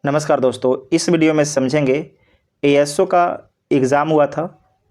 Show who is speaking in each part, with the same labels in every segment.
Speaker 1: नमस्कार दोस्तों, इस वीडियो में समझेंगे एएसओ का एग्ज़ाम हुआ था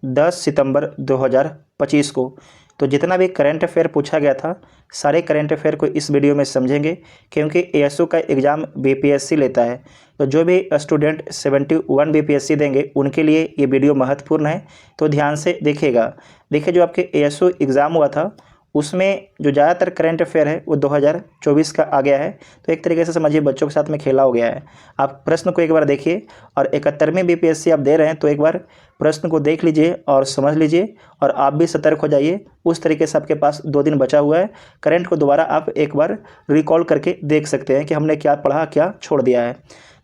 Speaker 1: 10 सितंबर 2025 को। तो जितना भी करंट अफेयर पूछा गया था, सारे करंट अफेयर को इस वीडियो में समझेंगे, क्योंकि एएसओ का एग्ज़ाम बीपीएससी लेता है। तो जो भी स्टूडेंट 71 बीपीएससी देंगे उनके लिए ये वीडियो महत्वपूर्ण है, तो ध्यान से देखिएगा। देखिए, जो आपके एएसओ एग्ज़ाम हुआ था उसमें जो ज़्यादातर करंट अफेयर है वो 2024 का आ गया है। तो एक तरीके से समझिए बच्चों के साथ में खेला हो गया है। आप प्रश्न को एक बार देखिए, और 71वीं बीपीएससी आप दे रहे हैं तो एक बार प्रश्न को देख लीजिए और समझ लीजिए, और आप भी सतर्क हो जाइए। उस तरीके से आपके पास 2 दिन बचा हुआ है। करंट को दोबारा आप एक बार रिकॉल करके देख सकते हैं कि हमने क्या पढ़ा, क्या छोड़ दिया है।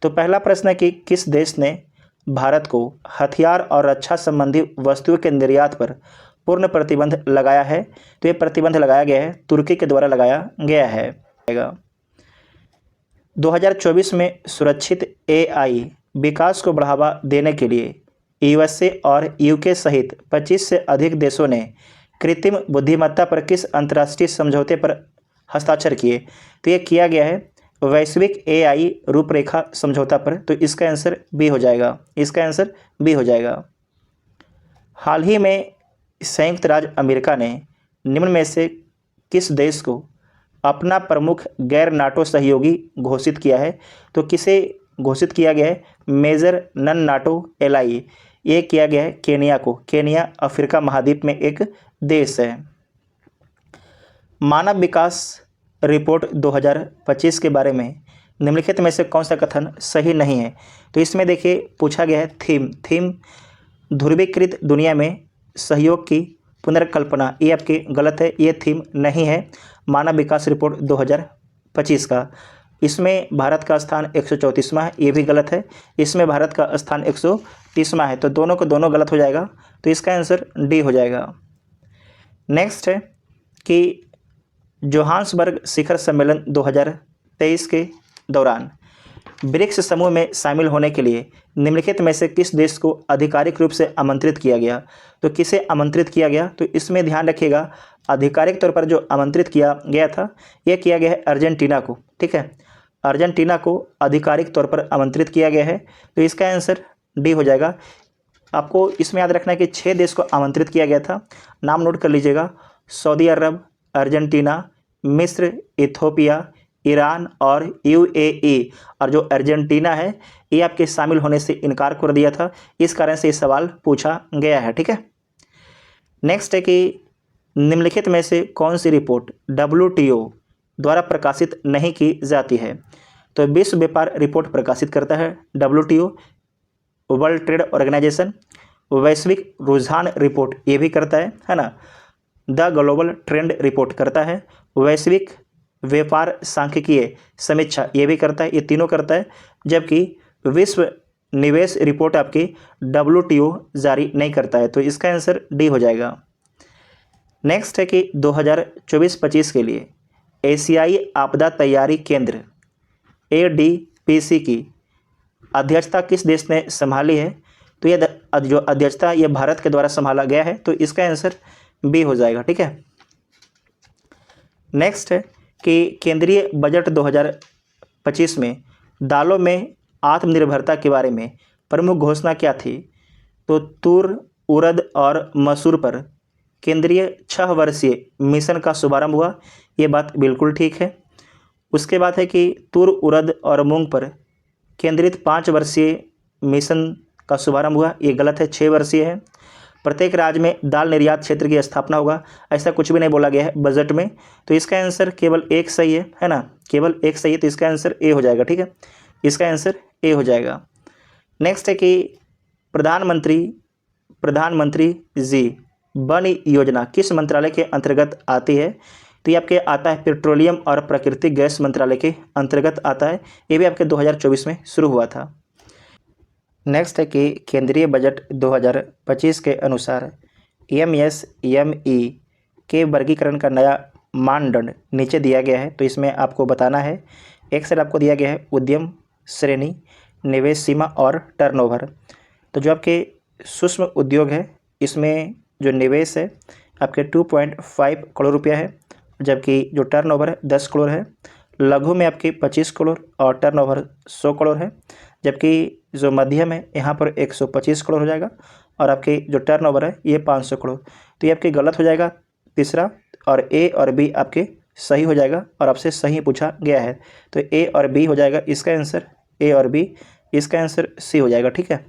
Speaker 1: तो पहला प्रश्न है कि किस देश ने भारत को हथियार और रक्षा संबंधी वस्तुओं के निर्यात पर पूर्ण प्रतिबंध लगाया है? तो ये प्रतिबंध लगाया गया है, तुर्की के द्वारा लगाया गया है। 2024 में सुरक्षित एआई विकास को बढ़ावा देने के लिए यूएसए और यूके सहित 25 से अधिक देशों ने कृत्रिम बुद्धिमत्ता पर किस अंतर्राष्ट्रीय समझौते पर हस्ताक्षर किए? तो ये किया गया है वैश्विक एआई रूपरेखा समझौता पर। तो इसका आंसर बी हो जाएगा, इसका आंसर बी हो जाएगा। हाल ही में संयुक्त राज्य अमेरिका ने निम्न में से किस देश को अपना प्रमुख गैर नाटो सहयोगी घोषित किया है? तो किसे घोषित किया गया है? Major non NATO ally. ये किया गया है केनिया को। केनिया अफ्रीका महाद्वीप में एक देश है। मानव विकास रिपोर्ट 2025 के बारे में निम्नलिखित में से कौन सा कथन सही नहीं है? तो इसमें देखिए पूछा गया है थीम ध्रुवीकृत दुनिया में सहयोग की पुनर्कल्पना। ये आपकी गलत है, ये थीम नहीं है मानव विकास रिपोर्ट 2025 का। इसमें भारत का स्थान 134वां है, ये भी गलत है। इसमें भारत का स्थान 130वां है, तो दोनों को दोनों गलत हो जाएगा। तो इसका आंसर डी हो जाएगा। नेक्स्ट है कि जोहान्सबर्ग शिखर सम्मेलन 2023 के दौरान ब्रिक्स समूह में शामिल होने के लिए निम्नलिखित में से किस देश को आधिकारिक रूप से आमंत्रित किया गया? तो किसे आमंत्रित किया गया? तो इसमें ध्यान रखिएगा, आधिकारिक तौर पर जो आमंत्रित किया गया था यह किया गया है अर्जेंटीना को। ठीक है, अर्जेंटीना को आधिकारिक तौर पर आमंत्रित किया गया है। तो इसका आंसर डी हो जाएगा। आपको इसमें याद रखना है कि 6 देश को आमंत्रित किया गया था। नाम नोट कर लीजिएगा: सऊदी अरब, अर्जेंटीना, मिस्र, इथोपिया, ईरान और यूएई। और जो अर्जेंटीना है ये आपके शामिल होने से इनकार कर दिया था, इस कारण से ये सवाल पूछा गया है। ठीक है, नेक्स्ट है कि निम्नलिखित में से कौन सी रिपोर्ट डब्ल्यूटीओ द्वारा प्रकाशित नहीं की जाती है? तो विश्व व्यापार रिपोर्ट प्रकाशित करता है डब्ल्यूटीओ, वर्ल्ड ट्रेड ऑर्गेनाइजेशन। वैश्विक रुझान रिपोर्ट ये भी करता है ना। द ग्लोबल ट्रेंड रिपोर्ट करता है। वैश्विक व्यापार सांख्यिकीय समीक्षा ये भी करता है, ये तीनों करता है। जबकि विश्व निवेश रिपोर्ट आपकी डब्ल्यूटीओ जारी नहीं करता है। तो इसका आंसर डी हो जाएगा। नेक्स्ट है कि 2024-25 के लिए एशियाई आपदा तैयारी केंद्र एडीपीसी की अध्यक्षता किस देश ने संभाली है? तो यह जो अध्यक्षता ये भारत के द्वारा संभाला गया है। तो इसका आंसर बी हो जाएगा। ठीक है, नेक्स्ट है कि केंद्रीय बजट 2025 में दालों में आत्मनिर्भरता के बारे में प्रमुख घोषणा क्या थी? तो तूर, उड़द और मसूर पर केंद्रीय 6 वर्षीय मिशन का शुभारंभ हुआ। ये बात बिल्कुल ठीक है। उसके बाद है कि तूर, उड़द और मूंग पर केंद्रित 5 वर्षीय मिशन का शुभारंभ हुआ। ये गलत है, 6 वर्षीय है। प्रत्येक राज्य में दाल निर्यात क्षेत्र की स्थापना होगा, ऐसा कुछ भी नहीं बोला गया है बजट में। तो इसका आंसर केवल एक सही है ना, केवल एक सही है। तो इसका आंसर ए हो जाएगा। ठीक है, इसका आंसर ए हो जाएगा। नेक्स्ट है कि प्रधानमंत्री जी वन योजना किस मंत्रालय के अंतर्गत आती है? तो ये आपके आता है पेट्रोलियम और प्राकृतिक गैस मंत्रालय के अंतर्गत आता है। ये भी आपके 2024 में शुरू हुआ था। नेक्स्ट है कि केंद्रीय बजट 2025 के अनुसार एमएसएमई के वर्गीकरण का नया मानदंड नीचे दिया गया है। तो इसमें आपको बताना है, एक साइड आपको दिया गया है उद्यम श्रेणी, निवेश सीमा और टर्नओवर। तो जो आपके सूक्ष्म उद्योग है इसमें जो निवेश है आपके 2.5 करोड़ रुपया है, जबकि जो टर्नओवर है 10 करोड़ है। लघु में आपकी 25 करोड़ और टर्नओवर 100 करोड़ है, जबकि जो मध्यम है यहाँ पर 125 करोड़ हो जाएगा और आपकी जो टर्नओवर है ये 500 करोड़। तो ये आपके गलत हो जाएगा तीसरा, और ए और बी आपके सही हो जाएगा और आपसे सही पूछा गया है। तो ए और बी हो जाएगा इसका आंसर, ए और बी, इसका आंसर सी हो जाएगा। ठीक है।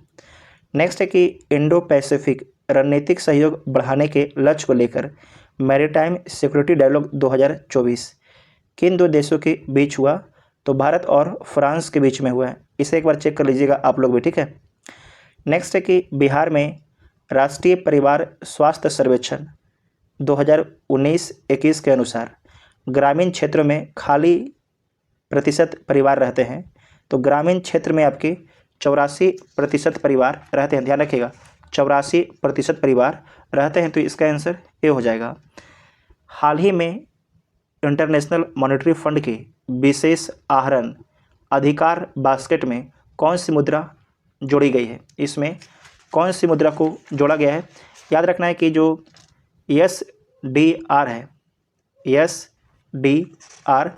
Speaker 1: नेक्स्ट है कि इंडो पैसिफिक रणनीतिक सहयोग बढ़ाने के लक्ष्य को लेकर मैरीटाइम सिक्योरिटी डायलॉग 2024 किन दो देशों के बीच हुआ? तो भारत और फ्रांस के बीच में हुआ है। इसे एक बार चेक कर लीजिएगा आप लोग भी। ठीक है। नेक्स्ट है कि बिहार में राष्ट्रीय परिवार स्वास्थ्य सर्वेक्षण 2019-21 के अनुसार ग्रामीण क्षेत्रों में खाली प्रतिशत परिवार रहते हैं। तो ग्रामीण क्षेत्र में आपके 84% परिवार रहते हैं, ध्यान रखिएगा 84% परिवार रहते हैं। तो इसका आंसर ए हो जाएगा। हाल ही में इंटरनेशनल मॉनेटरी फंड के विशेष आहरण अधिकार बास्केट में कौन सी मुद्रा जोड़ी गई है? इसमें कौन सी मुद्रा को जोड़ा गया है? याद रखना है कि जो SDR है, SDR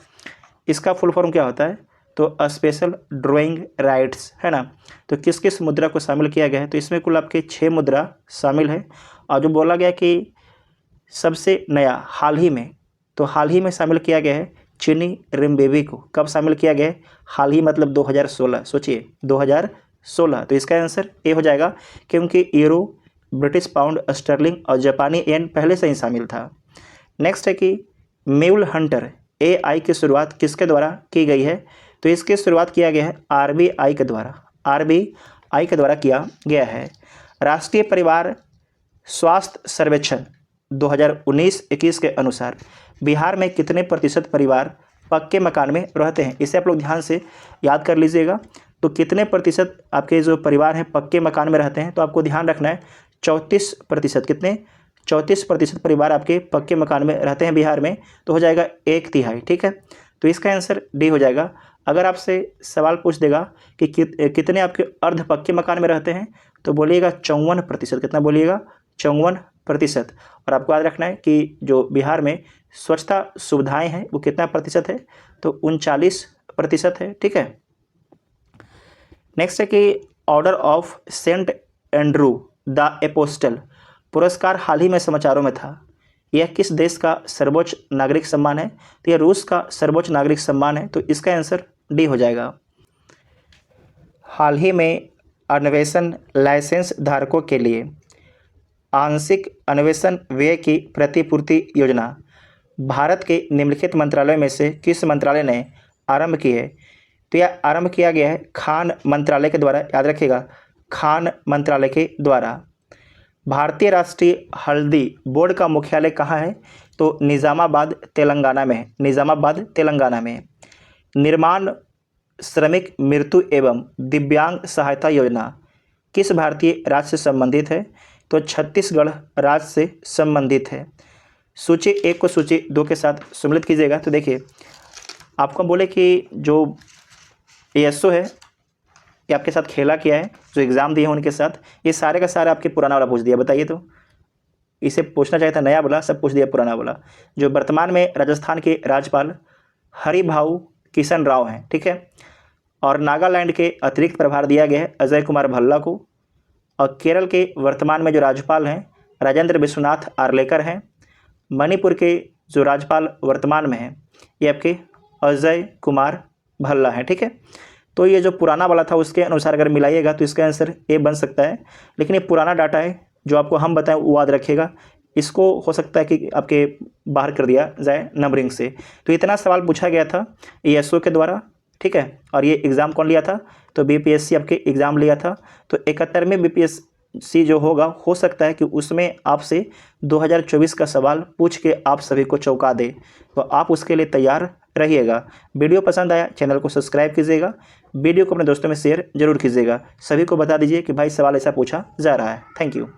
Speaker 1: इसका फुल फॉर्म क्या होता है? तो स्पेशल ड्राइंग राइट्स, है ना। तो किस किस मुद्रा को शामिल किया गया है? तो इसमें कुल आपके 6 मुद्रा शामिल है। और जो बोला गया कि सबसे नया हाल ही में, तो हाल ही में शामिल किया गया है चीनी रिम्बेबी को। कब शामिल किया गया है? हाल ही मतलब 2016। सोचिए 2016। तो इसका आंसर ए हो जाएगा, क्योंकि यूरो, ब्रिटिश पाउंड स्टर्लिंग और जापानी येन पहले से ही शामिल था। नेक्स्ट है कि म्यूल हंटर AI की शुरुआत किसके द्वारा की गई है? तो इसकी शुरुआत किया गया है RBI के द्वारा, RBI के द्वारा किया गया है। राष्ट्रीय परिवार स्वास्थ्य सर्वेक्षण 2019-21 के अनुसार बिहार में कितने प्रतिशत परिवार पक्के मकान में रहते हैं? इसे आप लोग ध्यान से याद कर लीजिएगा। तो कितने प्रतिशत आपके जो परिवार हैं पक्के मकान में रहते हैं? तो आपको ध्यान रखना है 34%। कितने? 34% परिवार आपके पक्के मकान में रहते हैं बिहार में। तो हो जाएगा 1/3। ठीक है। तो इसका आंसर डी हो जाएगा। अगर आपसे सवाल पूछ देगा कि कितने आपके अर्ध पक्के मकान में रहते हैं, तो बोलिएगा 54%। कितना बोलिएगा? 54%। और आपको याद रखना है कि जो बिहार में स्वच्छता सुविधाएं हैं वो कितना प्रतिशत है? तो 39% है। ठीक है। नेक्स्ट है कि order of Saint Andrew the Apostle पुरस्कार हाल ही में समाचारों में था। यह किस देश का सर्वोच्च नागरिक सम्मान है? तो यह रूस का सर्वोच्च नागरिक सम्मान है। तो इसका आंसर डी हो जाएगा। हाल ही में अन्वेषण लाइसेंस धारकों के लिए आंशिक अन्वेषण व्यय की प्रतिपूर्ति योजना भारत के निम्नलिखित मंत्रालयों में से किस मंत्रालय ने आरंभ की है? तो यह आरंभ किया गया है खान मंत्रालय के द्वारा। याद रखिएगा, खान मंत्रालय के द्वारा। भारतीय राष्ट्रीय हल्दी बोर्ड का मुख्यालय कहाँ है? तो निज़ामाबाद तेलंगाना में है, निज़ामाबाद तेलंगाना में। निर्माण श्रमिक मृत्यु एवं दिव्यांग सहायता योजना किस भारतीय राज्य से संबंधित है? तो छत्तीसगढ़ राज्य से संबंधित है। सूची 1 को सूची 2 के साथ सम्मिलित कीजिएगा। तो देखिए, आपको बोले कि जो ASO है ये आपके साथ खेला किया है, जो एग्ज़ाम दिए हैं उनके साथ, ये सारे का सारा आपके पुराना वाला पूछ दिया। बताइए, तो इसे पूछना चाहिए था नया वाला, सब पूछ दिया पुराना वाला। जो वर्तमान में राजस्थान के राज्यपाल हरिभाऊ किशन राव हैं, ठीक है, और नागालैंड के अतिरिक्त प्रभार दिया गया है अजय कुमार भल्ला को। और केरल के वर्तमान में जो राज्यपाल हैं राजेंद्र विश्वनाथ आर्लेकर हैं। मणिपुर के जो राज्यपाल वर्तमान में हैं ये आपके अजय कुमार भल्ला हैं। ठीक है। तो ये जो पुराना वाला था उसके अनुसार अगर मिलाइएगा तो इसका आंसर ए बन सकता है। लेकिन ये पुराना डाटा है, जो आपको हम बताएं वो याद रखिएगा। इसको हो सकता है कि आपके बाहर कर दिया जाए नंबरिंग से। तो इतना सवाल पूछा गया था ASO के द्वारा। ठीक है। और ये एग्ज़ाम कौन लिया था? तो BPSC आपके एग्ज़ाम लिया था। तो 71वें BPSC जो होगा, हो सकता है कि उसमें आपसे 2024 का सवाल पूछ के आप सभी को चौंका दे। तो आप उसके लिए तैयार रहिएगा। वीडियो पसंद आया चैनल को सब्सक्राइब कीजिएगा, वीडियो को अपने दोस्तों में शेयर जरूर कीजिएगा। सभी को बता दीजिए कि भाई सवाल ऐसा पूछा जा रहा है। Thank you.